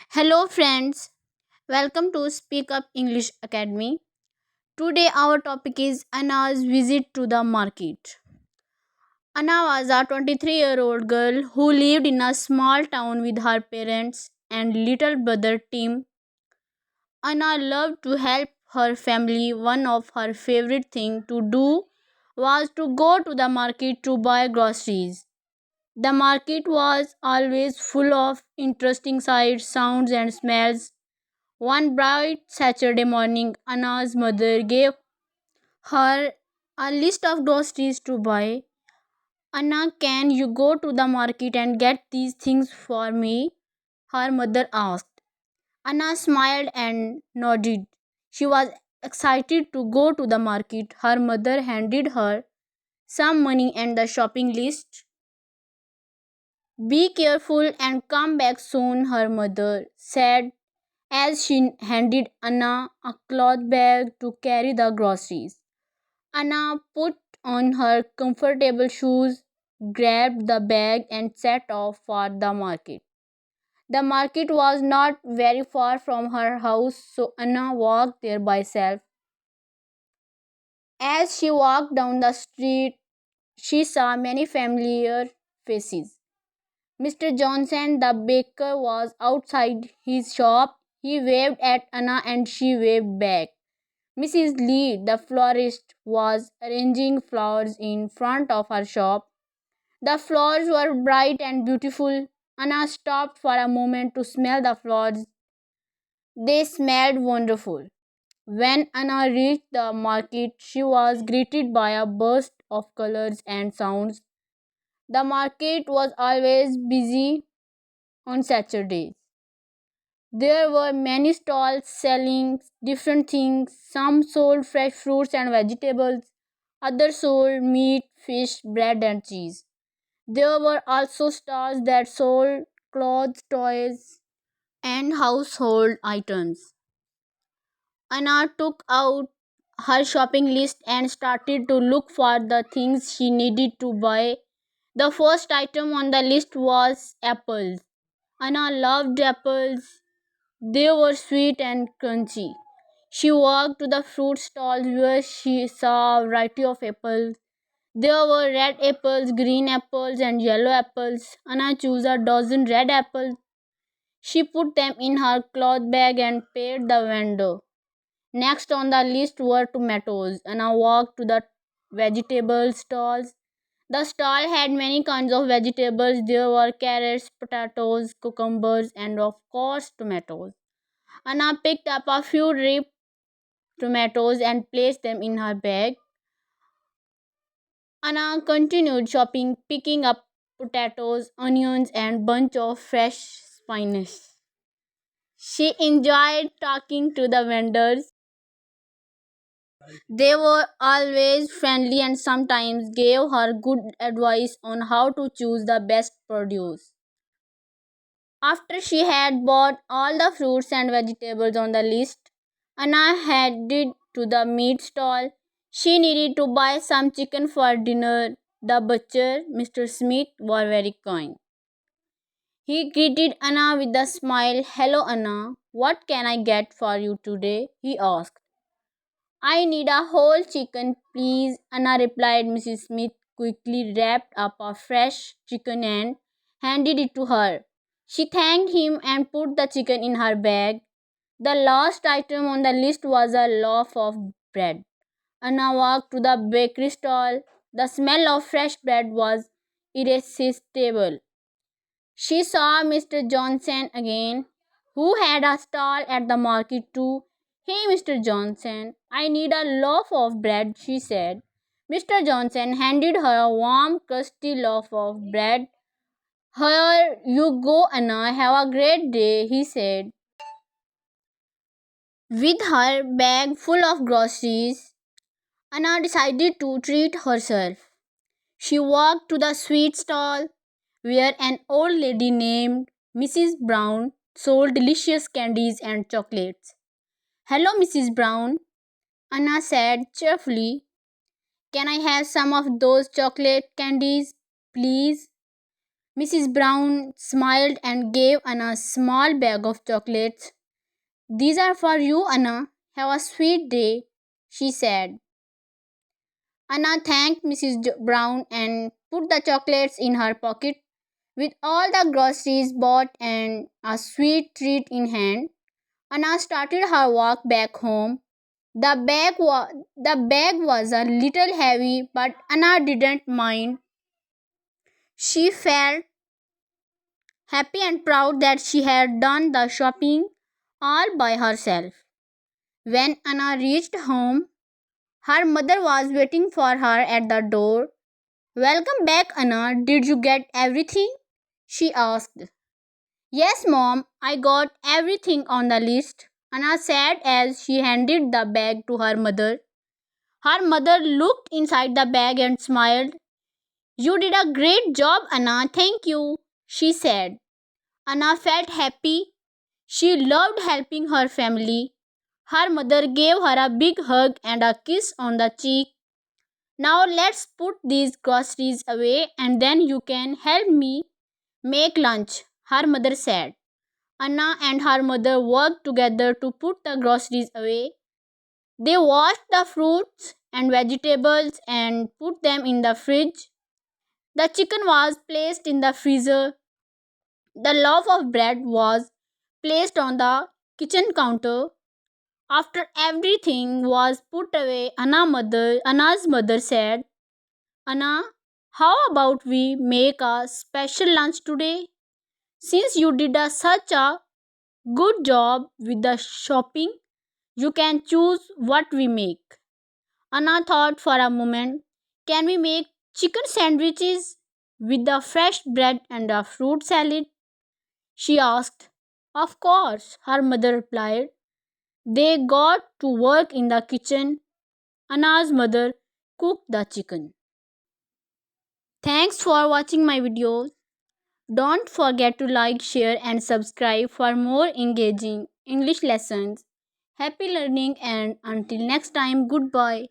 Hello, friends. Welcome to Speak Up English Academy. Today, our topic is Anna's visit to the market. Anna was a 23-year-old girl who lived in a small town with her parents and little brother Tim. Anna loved to help her family. One of her favorite things to do was to go to the market to buy groceries. The market was always full of interesting sights, sounds, and smells. One bright Saturday morning, Anna's mother gave her a list of groceries to buy. Anna, can you go to the market and get these things for me? Her mother asked. Anna smiled and nodded. She was excited to go to the market. Her mother handed her some money and the shopping list. Be careful and come back soon, her mother said as she handed Anna a cloth bag to carry the groceries. Anna put on her comfortable shoes, grabbed the bag, and set off for the market. The market was not very far from her house, so Anna walked there by herself. As she walked down the street, she saw many familiar faces. Mr. Johnson, the baker, was outside his shop. He waved at Anna and she waved back. Mrs. Lee, the florist, was arranging flowers in front of her shop. The flowers were bright and beautiful. Anna stopped for a moment to smell the flowers. They smelled wonderful. When Anna reached the market, she was greeted by a burst of colors and sounds. The market was always busy on Saturdays. There were many stalls selling different things. Some sold fresh fruits and vegetables, others sold meat, fish, bread, and cheese. There were also stalls that sold clothes, toys, and household items. Anna took out her shopping list and started to look for the things she needed to buy. The first item on the list was apples. Anna loved apples. They were sweet and crunchy. She walked to the fruit stalls where she saw a variety of apples. There were red apples, green apples, and yellow apples. Anna chose a dozen red apples. She put them in her cloth bag and paid the vendor. Next on the list were tomatoes. Anna walked to the vegetable stalls. The stall had many kinds of vegetables. There were carrots, potatoes, cucumbers, and of course tomatoes. Anna picked up a few ripe tomatoes and placed them in her bag. Anna continued shopping, picking up potatoes, onions, and bunch of fresh spinach. She enjoyed talking to the vendors. They were always friendly and sometimes gave her good advice on how to choose the best produce. After she had bought all the fruits and vegetables on the list, Anna headed to the meat stall. She needed to buy some chicken for dinner. The butcher, Mr. Smith, was very kind. He greeted Anna with a smile. Hello, Anna. What can I get for you today? He asked. I need a whole chicken, please. Anna replied. Mrs. Smith quickly wrapped up a fresh chicken and handed it to her. She thanked him and put the chicken in her bag. The last item on the list was a loaf of bread. Anna walked to the bakery stall. The smell of fresh bread was irresistible. She saw Mr. Johnson again, who had a stall at the market too. Hey, Mr. Johnson, I need a loaf of bread, she said. Mr. Johnson handed her a warm, crusty loaf of bread. Here you go, Anna. Have a great day, he said. With her bag full of groceries, Anna decided to treat herself. She walked to the sweet stall where an old lady named Mrs. Brown sold delicious candies and chocolates. Hello, Mrs. Brown, Anna said cheerfully. Can I have some of those chocolate candies, please? Mrs. Brown smiled and gave Anna a small bag of chocolates. These are for you, Anna. Have a sweet day, she said. Anna thanked Brown and put the chocolates in her pocket. With all the groceries bought and a sweet treat in hand, Anna started her walk back home. The bag was a little heavy, but Anna didn't mind. She felt happy and proud that she had done the shopping all by herself. When Anna reached home, her mother was waiting for her at the door. Welcome back, Anna. Did you get everything? She asked. Yes, Mom, I got everything on the list, Anna said as she handed the bag to her mother. Her mother looked inside the bag and smiled. You did a great job, Anna. Thank you, she said. Anna felt happy. She loved helping her family. Her mother gave her a big hug and a kiss on the cheek. Now let's put these groceries away and then you can help me make lunch, her mother said. Anna and her mother worked together to put the groceries away. They washed the fruits and vegetables and put them in the fridge. The chicken was placed in the freezer. The loaf of bread was placed on the kitchen counter. After everything was put away, Anna's mother said, Anna, how about we make a special lunch today? Since you did such a good job with the shopping, you can choose what we make. Anna thought for a moment. Can we make chicken sandwiches with the fresh bread and a fruit salad? She asked. Of course, her mother replied. They got to work in the kitchen. Anna's mother cooked the chicken. Thanks for watching my video. Don't forget to like, share, and subscribe for more engaging English lessons. Happy learning, and until next time, goodbye.